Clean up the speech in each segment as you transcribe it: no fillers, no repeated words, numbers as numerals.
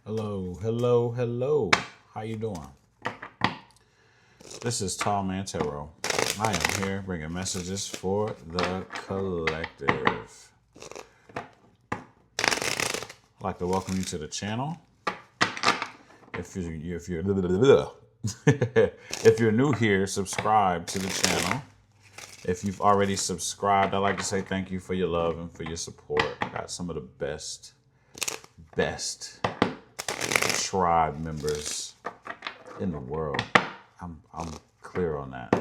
Hello, hello, hello. How you doing? This is Tall Man Tarot. I am here bringing messages for the collective. I'd like to welcome you to the channel. If you're if you're new here, subscribe to the channel. If you've already subscribed, I'd like to say thank you for your love and for your support. I got some of the best tribe members in the world. I'm clear on that.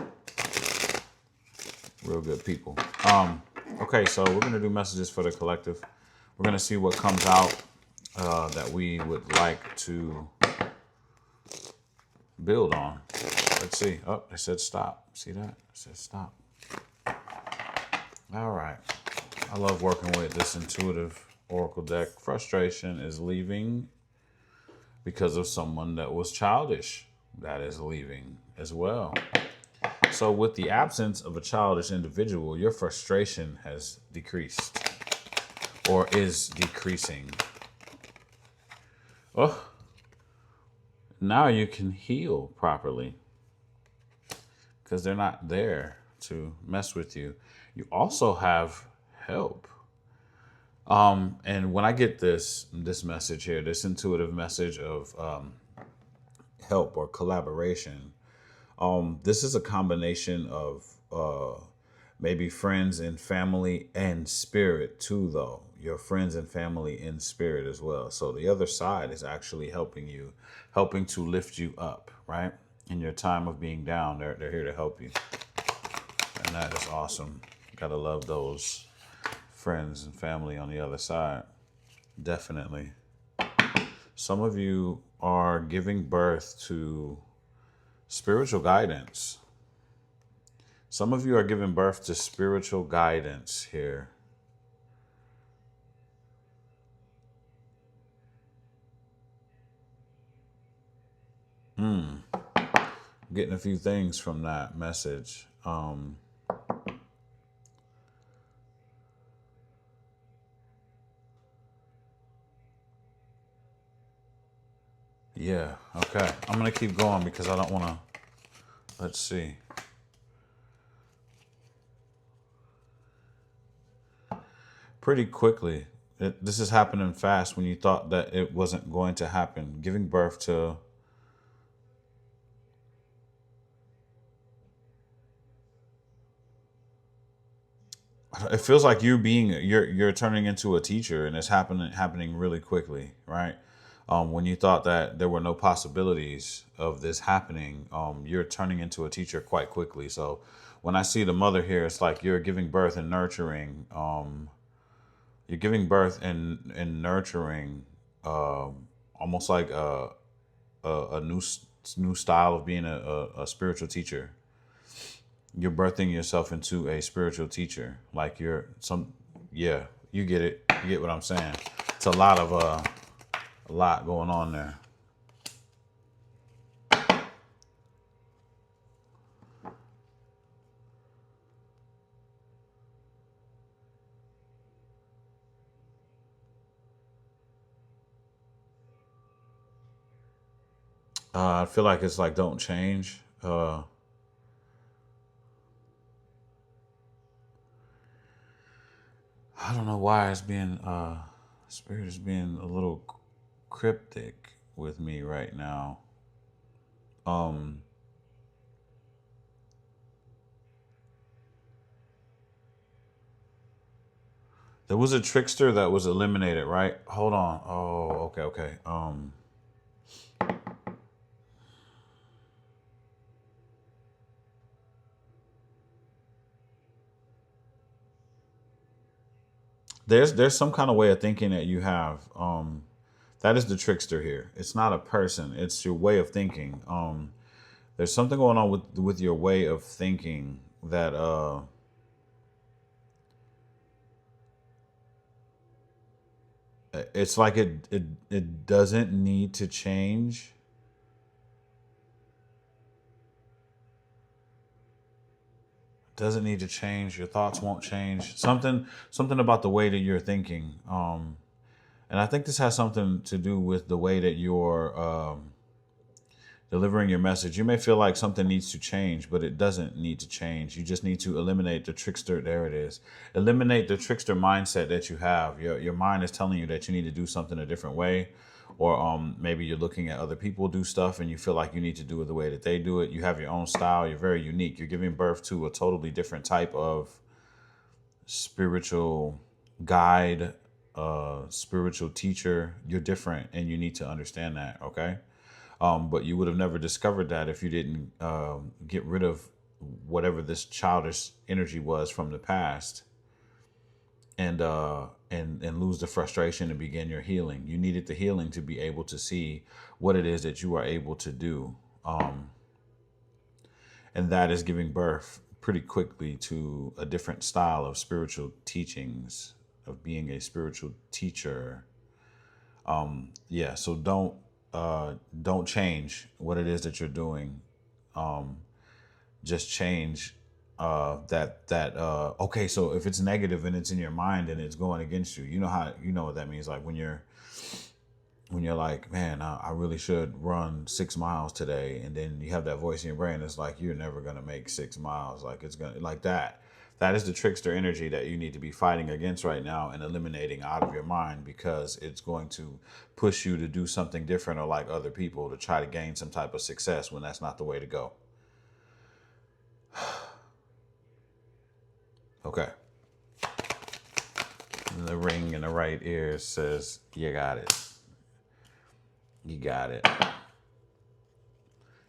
Real good people. Okay, so we're gonna do messages for the collective. We're gonna see what comes out that we would like to build on. Let's see. Oh, they said stop. See that? It said stop. All right. I love working with this intuitive oracle deck. Frustration is leaving because of someone that was childish. That is leaving as well. So with the absence of a childish individual, your frustration has decreased or is decreasing. Oh, now you can heal properly because they're not there to mess with you. You also have help. And when I get this message here, this intuitive message of help or collaboration, this is a combination of maybe friends and family and spirit too, though. Your friends and family in spirit as well. So the other side is actually helping you, helping to lift you up, right? In your time of being down, they're here to help you. And that is awesome. Gotta love those friends and family on the other side. Definitely. Some of you are giving birth to spiritual guidance. Some of you are giving birth to spiritual guidance here. Getting a few things from that message. Yeah, okay. I'm going to keep going because I don't want to. Let's see. Pretty quickly. This is happening fast when you thought that it wasn't going to happen. Giving birth to. It feels like you're turning into a teacher, and it's happening really quickly, right? When you thought that there were no possibilities of this happening, you're turning into a teacher quite quickly. So when I see the mother here, it's like you're giving birth and nurturing. You're giving birth and nurturing, almost like a new style of being a spiritual teacher. You're birthing yourself into a spiritual teacher. Like yeah, you get it. You get what I'm saying. It's a lot going on there. I feel like it's like don't change. I don't know why it's being spirit is being a little cryptic with me right now. Um, there was a trickster that was eliminated, right? Hold on. Oh, okay, okay. There's some kind of way of thinking that you have. That is the trickster here. It's not a person. It's your way of thinking. There's something going on with your way of thinking that it's like it doesn't need to change. Doesn't need to change. Your thoughts won't change. Something about the way that you're thinking. And I think this has something to do with the way that you're delivering your message. You may feel like something needs to change, but it doesn't need to change. You just need to eliminate the trickster. There it is. Eliminate the trickster mindset that you have. Your mind is telling you that you need to do something a different way. Or maybe you're looking at other people do stuff and you feel like you need to do it the way that they do it. You have your own style. You're very unique. You're giving birth to a totally different type of spiritual guide, spiritual teacher. You're different and you need to understand that. Okay. But you would have never discovered that if you didn't get rid of whatever this childish energy was from the past, and lose the frustration and begin your healing. You needed the healing to be able to see what it is that you are able to do, and that is giving birth pretty quickly to a different style of spiritual teachings, of being a spiritual teacher. Yeah, so don't change what it is that you're doing. Just change that okay, so if it's negative and it's in your mind and it's going against you, you know what that means. Like when you're like, man, I really should run 6 miles today, and then you have that voice in your brain that's like, you're never gonna make 6 miles. Like it's gonna like that. That is the trickster energy that you need to be fighting against right now and eliminating out of your mind, because it's going to push you to do something different or like other people to try to gain some type of success when that's not the way to go. Okay. And the ring in the right ear says, you got it. You got it.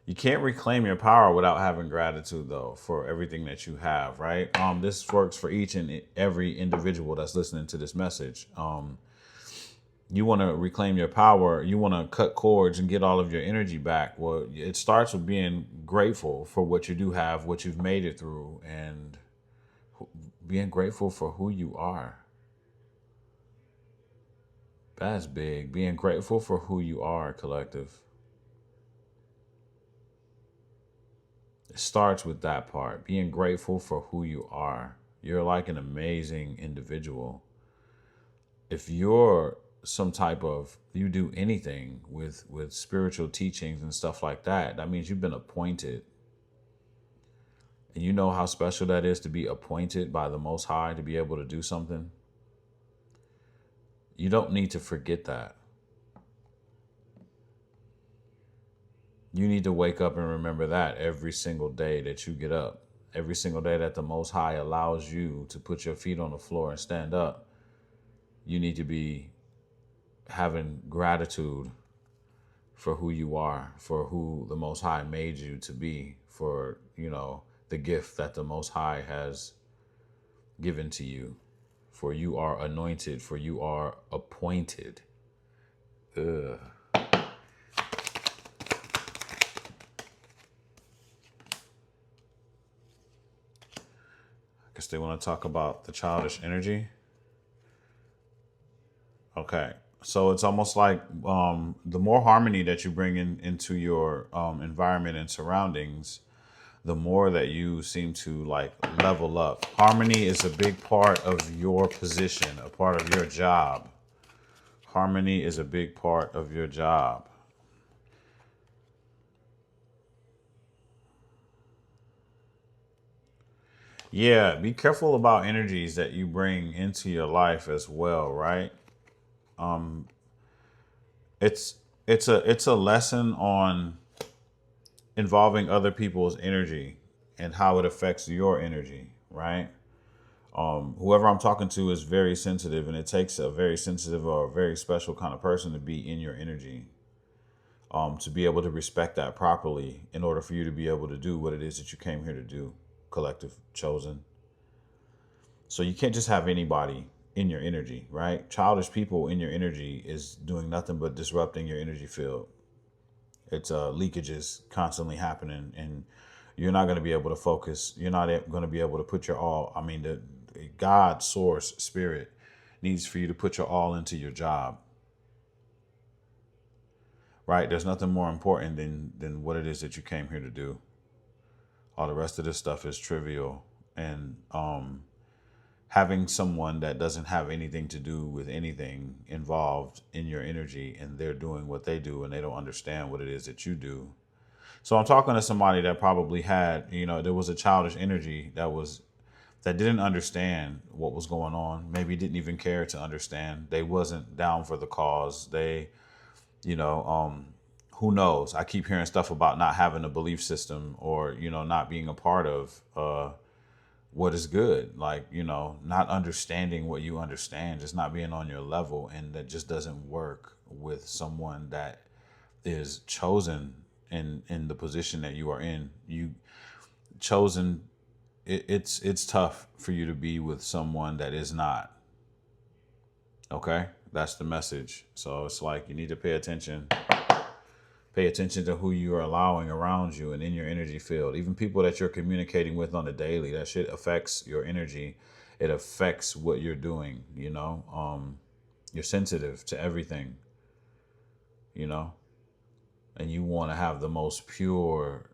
You can't reclaim your power without having gratitude, though, for everything that you have, right? This works for each and every individual that's listening to this message. You want to reclaim your power. You want to cut cords and get all of your energy back. Well, it starts with being grateful for what you do have, what you've made it through, and being grateful for who you are. That's big. Being grateful for who you are, collective. It starts with that part. Being grateful for who you are. You're like an amazing individual. If you're some type of, you do anything with spiritual teachings and stuff like that, that means you've been appointed. And you know how special that is to be appointed by the Most High to be able to do something. You don't need to forget that. You need to wake up and remember that every single day that you get up. Every single day that the Most High allows you to put your feet on the floor and stand up, you need to be having gratitude for who you are, for who the Most High made you to be, for, the gift that the Most High has given to you. For you are anointed, for you are appointed. Ugh. I guess they want to talk about the childish energy. Okay. So it's almost like the more harmony that you bring into your environment and surroundings, the more that you seem to like level up. Harmony is a big part of your position, a part of your job. Harmony is a big part of your job. Yeah, be careful about energies that you bring into your life as well, right? It's it's a lesson on involving other people's energy and how it affects your energy, right? Whoever I'm talking to is very sensitive, and it takes a very sensitive or a very special kind of person to be in your energy, to be able to respect that properly in order for you to be able to do what it is that you came here to do, collective chosen. So you can't just have anybody in your energy, right? Childish people in your energy is doing nothing but disrupting your energy field. It's leakages constantly happening, and you're not going to be able to focus. You're not going to be able to put your all. I mean, the God, source, spirit needs for you to put your all into your job, right? There's nothing more important than what it is that you came here to do. All the rest of this stuff is trivial, and having someone that doesn't have anything to do with anything involved in your energy, and they're doing what they do and they don't understand what it is that you do. So I'm talking to somebody that probably had, there was a childish energy that didn't understand what was going on. Maybe didn't even care to understand. They wasn't down for the cause. They, you know, who knows? I keep hearing stuff about not having a belief system, or, not being a part of what is good. Like, not understanding what you understand, just not being on your level. And that just doesn't work with someone that is chosen in the position that you are in. You chosen, it's tough for you to be with someone that is not. Okay? That's the message. So it's like you need to pay attention. Pay attention to who you are allowing around you and in your energy field. Even people that you're communicating with on a daily, that shit affects your energy. It affects what you're doing, You're sensitive to everything, and you want to have the most pure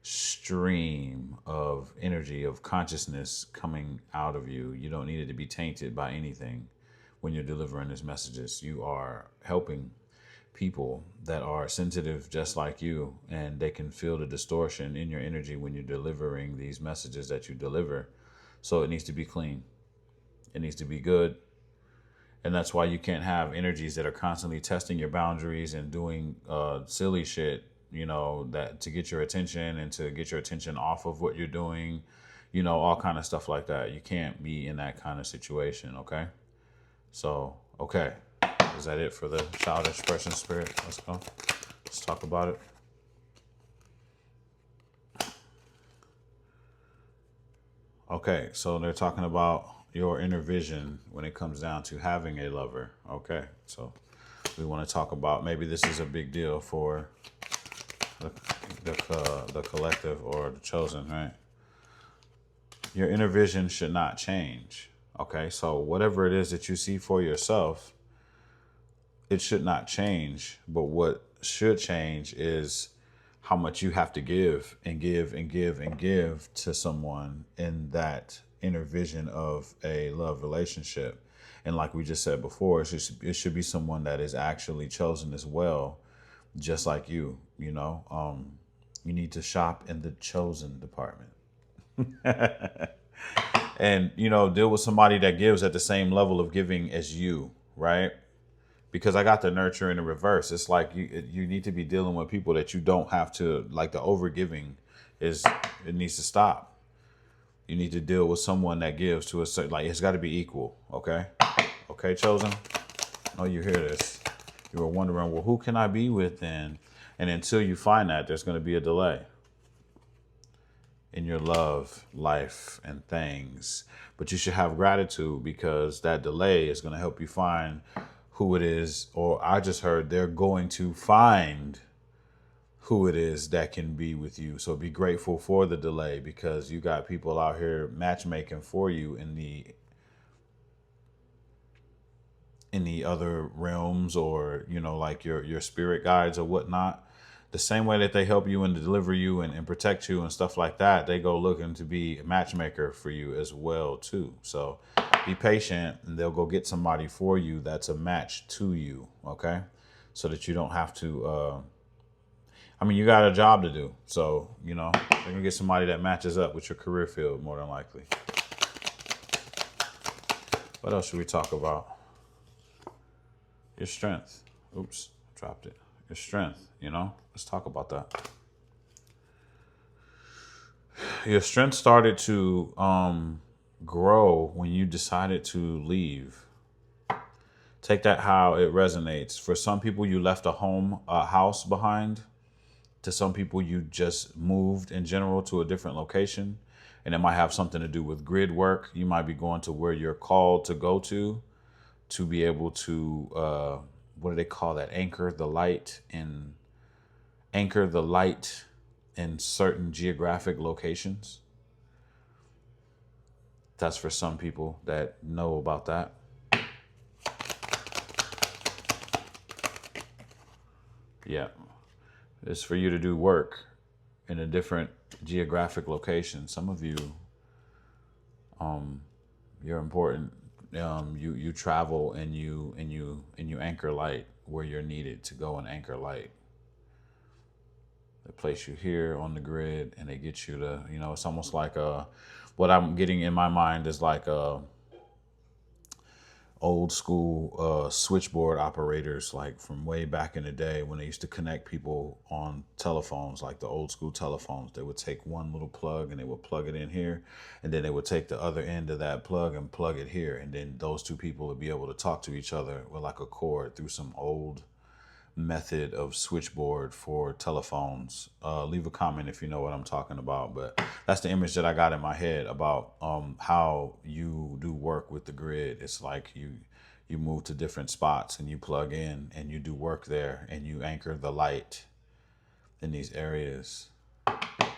stream of energy, of consciousness coming out of you. You don't need it to be tainted by anything when you're delivering these messages. You are helping people that are sensitive just like you, and they can feel the distortion in your energy when you're delivering these messages that you deliver. So it needs to be clean. It needs to be good. And that's why you can't have energies that are constantly testing your boundaries and doing silly shit, that to get your attention and to get your attention off of what you're doing, all kind of stuff like that. You can't be in that kind of situation, okay? So, okay. Is that it for the childish person spirit? Let's go. Let's talk about it. Okay, so they're talking about your inner vision when it comes down to having a lover. Okay, so we want to talk about, maybe this is a big deal for the collective or the chosen, right? Your inner vision should not change. Okay, so whatever it is that you see for yourself, it should not change. But what should change is how much you have to give and give and give and give to someone in that inner vision of a love relationship. And like we just said before, it should be someone that is actually chosen as well, just like you. You need to shop in the chosen department. And, deal with somebody that gives at the same level of giving as you, right? Because I got the nurture in the reverse. It's like you need to be dealing with people that you don't have to, like, the overgiving it needs to stop. You need to deal with someone that gives to a certain, like, it's got to be equal. Okay. Okay, chosen. I know you hear this. You were wondering, well, who can I be with then? And until you find that, there's going to be a delay in your love life and things. But you should have gratitude, because that delay is going to help you find who it is, or I just heard they're going to find who it is that can be with you. So be grateful for the delay, because you got people out here matchmaking for you in the other realms, or like your spirit guides or whatnot. The same way that they help you and deliver you and protect you and stuff like that, they go looking to be a matchmaker for you as well too. So be patient, and they'll go get somebody for you that's a match to you, okay? So that you don't have to, you got a job to do. So, they're going to get somebody that matches up with your career field, more than likely. What else should we talk about? Your strength. Oops, dropped it. Your strength, let's talk about that. Your strength started to grow when you decided to leave. Take that how it resonates. For some people, you left a house behind. To some people, you just moved in general to a different location. And it might have something to do with grid work. You might be going to where you're called to go to be able to, what do they call that? Anchor the light in certain geographic locations. That's for some people that know about that. Yeah. It's for you to do work in a different geographic location. Some of you You're important. You travel and you anchor light where you're needed to go and anchor light. They place you here on the grid and they get you to, it's almost like what I'm getting in my mind is like old school switchboard operators, like from way back in the day when they used to connect people on telephones, like the old school telephones. They would take one little plug and they would plug it in here, and then they would take the other end of that plug and plug it here, and then those two people would be able to talk to each other with like a cord through some old method of switchboard for telephones. Leave a comment if you know what I'm talking about. But that's the image that I got in my head about how you do work with the grid. It's like you move to different spots and you plug in and you do work there and you anchor the light in these areas.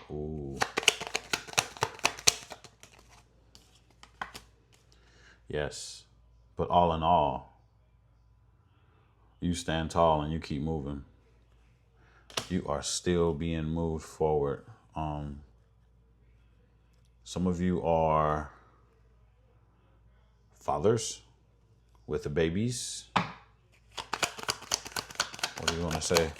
Ooh. Yes. But all in all, you stand tall and you keep moving. You are still being moved forward. Some of you are fathers with the babies. What do you want to say?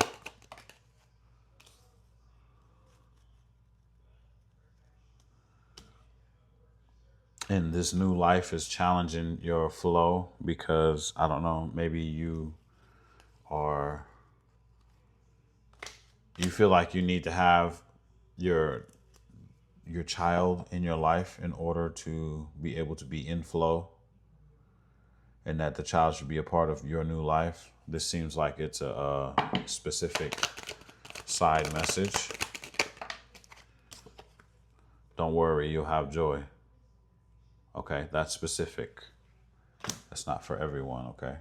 And this new life is challenging your flow because, I don't know, maybe you feel like you need to have your child in your life in order to be able to be in flow, and that the child should be a part of your new life. This seems like it's a specific side message. Don't worry, you'll have joy. Okay, that's specific. That's not for everyone, okay?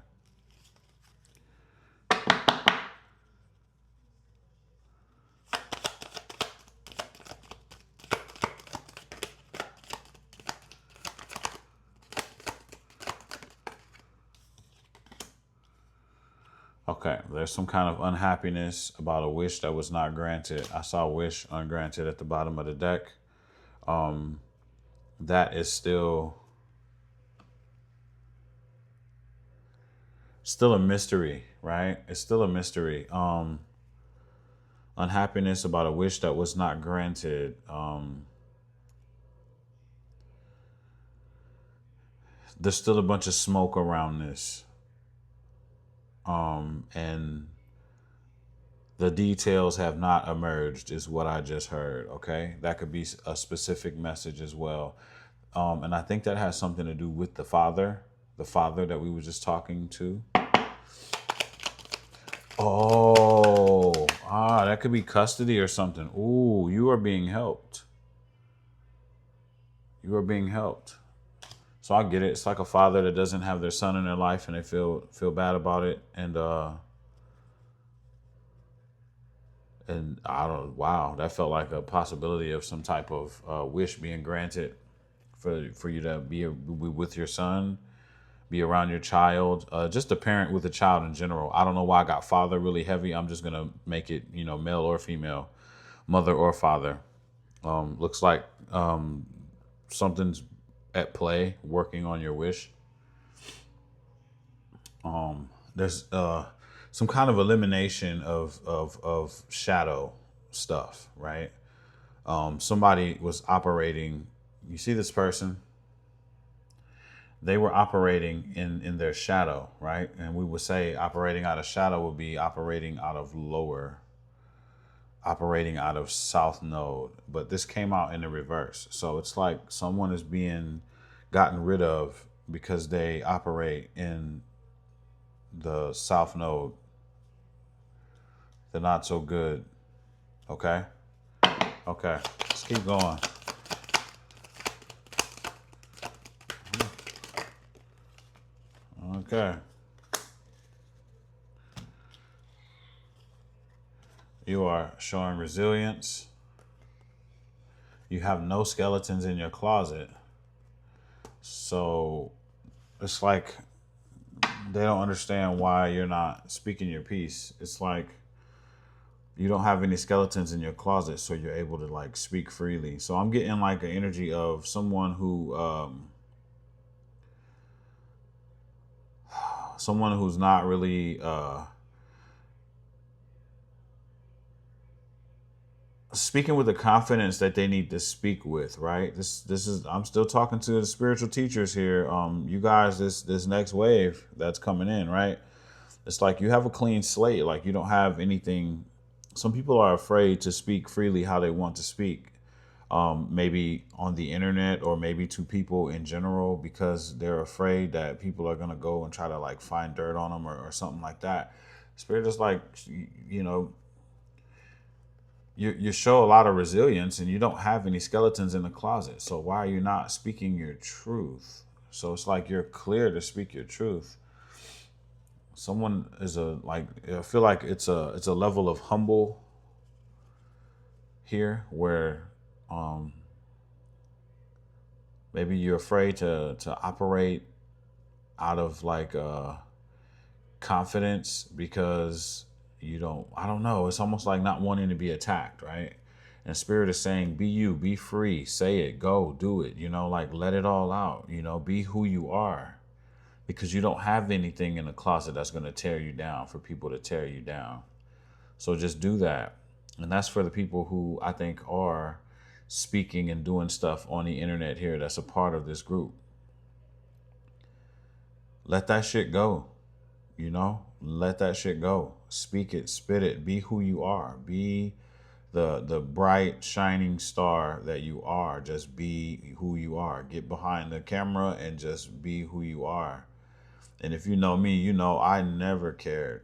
Okay, there's some kind of unhappiness about a wish that was not granted. I saw wish ungranted at the bottom of the deck. That is still a mystery, right? It's still a mystery. Unhappiness about a wish that was not granted. There's still a bunch of smoke around this. And the details have not emerged is what I just heard. Okay. That could be a specific message as well. And I think that has something to do with the father that we were just talking to. Oh, that could be custody or something. Ooh, you are being helped. You are being helped. So I get it. It's like a father that doesn't have their son in their life and they feel bad about it. And I don't. Wow, that felt like a possibility of some type of wish being granted for you to be with your son, be around your child, just a parent with a child in general. I don't know why I got father really heavy. I'm just gonna make it, male or female, mother or father. Looks like something's at play, working on your wish. There's some kind of elimination of shadow stuff, right? Somebody was operating. You see this person? They were operating in their shadow, right? And we would say operating out of shadow would be operating out of lower, operating out of south node. But this came out in the reverse. So it's like someone is being gotten rid of because they operate in the south node. They're not so good. Okay? Okay. Let's keep going. Okay. You are showing resilience. You have no skeletons in your closet. So it's like they don't understand why you're not speaking your piece. It's like You don't have any skeletons in your closet, so you're able to like speak freely. So I'm getting like an energy of someone who's not really speaking with the confidence that they need to speak with, right? This is, I'm still talking to the spiritual teachers here. You guys, this next wave that's coming in, right? It's like you have a clean slate, like you don't have anything. Some people are afraid to speak freely how they want to speak, maybe on the internet or maybe to people in general, because they're afraid that people are going to go and try to like find dirt on them, or something like that. Spirit is like, you know, you show a lot of resilience and you don't have any skeletons in the closet. So why are you not speaking your truth? So it's like you're clear to speak your truth. Someone is a like, I feel like it's a level of humble here where um maybe you're afraid to operate out of like confidence because you don't, I don't know, it's almost like not wanting to be attacked, right? And spirit is saying, be you, be free, say it, go do it, you know, like let it all out, you know, be who you are, because you don't have anything in the closet that's going to tear you down for people to tear you down. So just do that. And that's for the people who I think are speaking and doing stuff on the internet here that's a part of this group. Let that shit go. You know, let that shit go. Speak it, spit it, be who you are. Be the bright shining star that you are. Just be who you are. Get behind the camera and just be who you are. And if you know me, you know I never cared.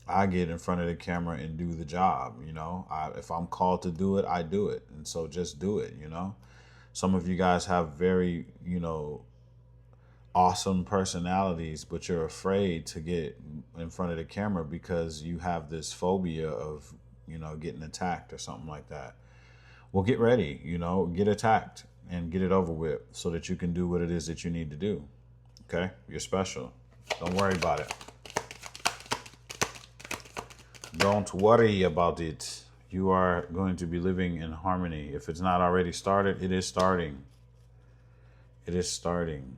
I get in front of the camera and do the job, you know. If I'm called to do it, I do it. And so just do it, you know. Some of you guys have very, you know, awesome personalities, but you're afraid to get in front of the camera because you have this phobia of, you know, getting attacked or something like that. Well, get ready, you know, get attacked and get it over with so that you can do what it is that you need to do. Okay? You're special. Don't worry about it. Don't worry about it. You are going to be living in harmony. If it's not already started, it is starting. It is starting.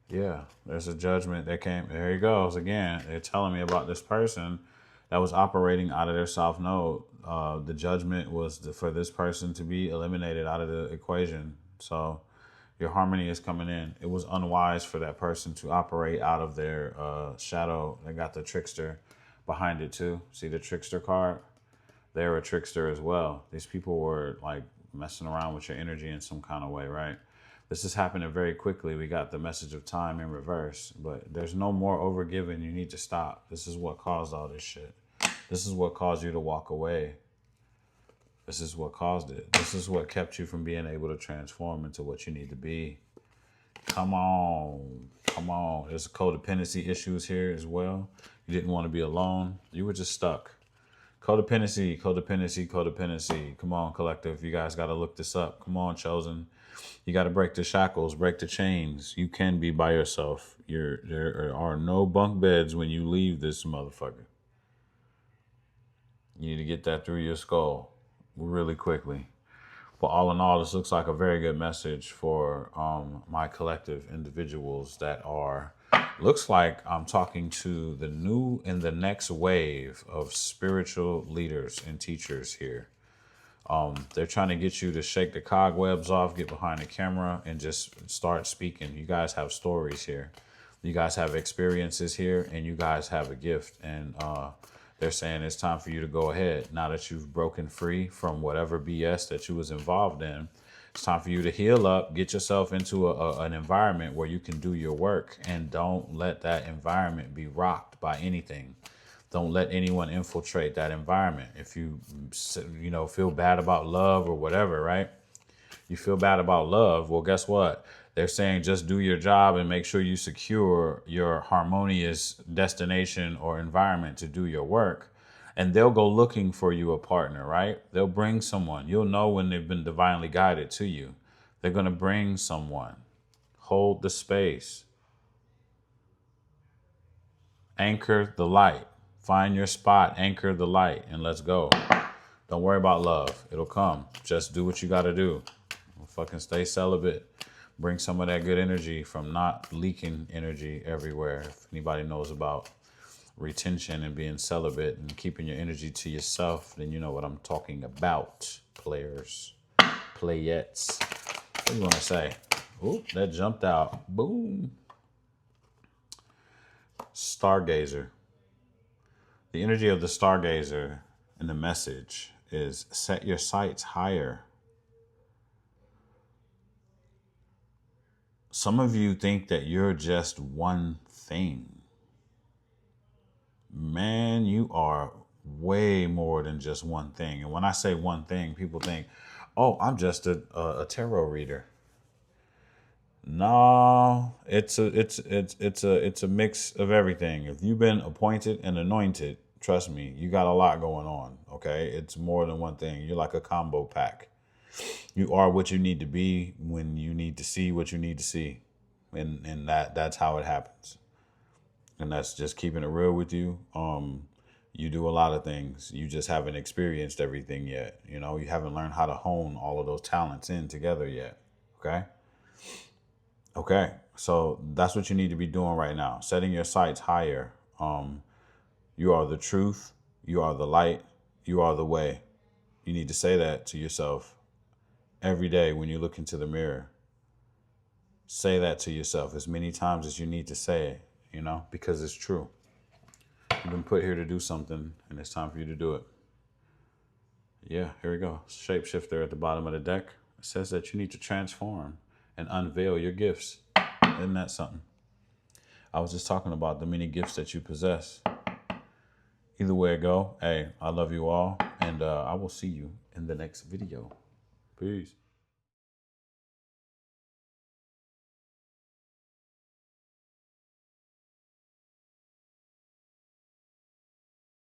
Yeah, there's a judgment that came. There he goes again. They're telling me about this person that was operating out of their south node. The judgment was for this person to be eliminated out of the equation. So your harmony is coming in. It was unwise for that person to operate out of their shadow. They got the trickster behind it too. See the trickster card? They're a trickster as well. These people were like messing around with your energy in some kind of way, right? This is happening very quickly. We got the message of time in reverse, but there's no more overgiving. You need to stop. This is what caused all this shit. This is what caused you to walk away. This is what caused it. This is what kept you from being able to transform into what you need to be. Come on. Come on. There's codependency issues here as well. You didn't want to be alone. You were just stuck. Codependency, codependency, codependency. Come on, collective. You guys got to look this up. Come on, chosen. You got to break the shackles, break the chains. You can be by yourself. There are no bunk beds when you leave this motherfucker. You need to get that through your skull really quickly. But all in all, this looks like a very good message for my collective individuals that are, looks like I'm talking to the new and the next wave of spiritual leaders and teachers here. They're trying to get you to shake the cobwebs off, get behind the camera, and just start speaking. You guys have stories here. You guys have experiences here, and you guys have a gift. And they're saying it's time for you to go ahead. Now that you've broken free from whatever BS that you was involved in, it's time for you to heal up, get yourself into an environment where you can do your work, and don't let that environment be rocked by anything. Don't let anyone infiltrate that environment. If you feel bad about love or whatever, right? You feel bad about love. Well, guess what? They're saying just do your job and make sure you secure your harmonious destination or environment to do your work. And they'll go looking for you a partner, right? They'll bring someone. You'll know when they've been divinely guided to you. They're going to bring someone. Hold the space. Anchor the light. Find your spot, anchor the light, and let's go. Don't worry about love. It'll come. Just do what you got to do. Fucking stay celibate. Bring some of that good energy from not leaking energy everywhere. If anybody knows about retention and being celibate and keeping your energy to yourself, then you know what I'm talking about. Players, playettes. What do you want to say? Oop, that jumped out. Boom. Stargazer. The energy of the stargazer and the message is set your sights higher. Some of you think that you're just one thing. Man, you are way more than just one thing. And when I say one thing, people think, oh, I'm just a tarot reader. No, it's a mix of everything. If you've been appointed and anointed, trust me, you got a lot going on. Okay, it's more than one thing. You're like a combo pack. You are what you need to be when you need to see what you need to see, and that's how it happens. And that's just keeping it real with you. You do a lot of things. You just haven't experienced everything yet. You know, you haven't learned how to hone all of those talents in together yet. Okay. Okay, so that's what you need to be doing right now. Setting your sights higher. You are the truth. You are the light. You are the way. You need to say that to yourself every day when you look into the mirror. Say that to yourself as many times as you need to say it, you know, because it's true. You've been put here to do something, and it's time for you to do it. Yeah, here we go. Shapeshifter at the bottom of the deck. It says that you need to transform and unveil your gifts. Isn't that something? I was just talking about the many gifts that you possess. Either way it go, hey, I love you all, and I will see you in the next video. Peace.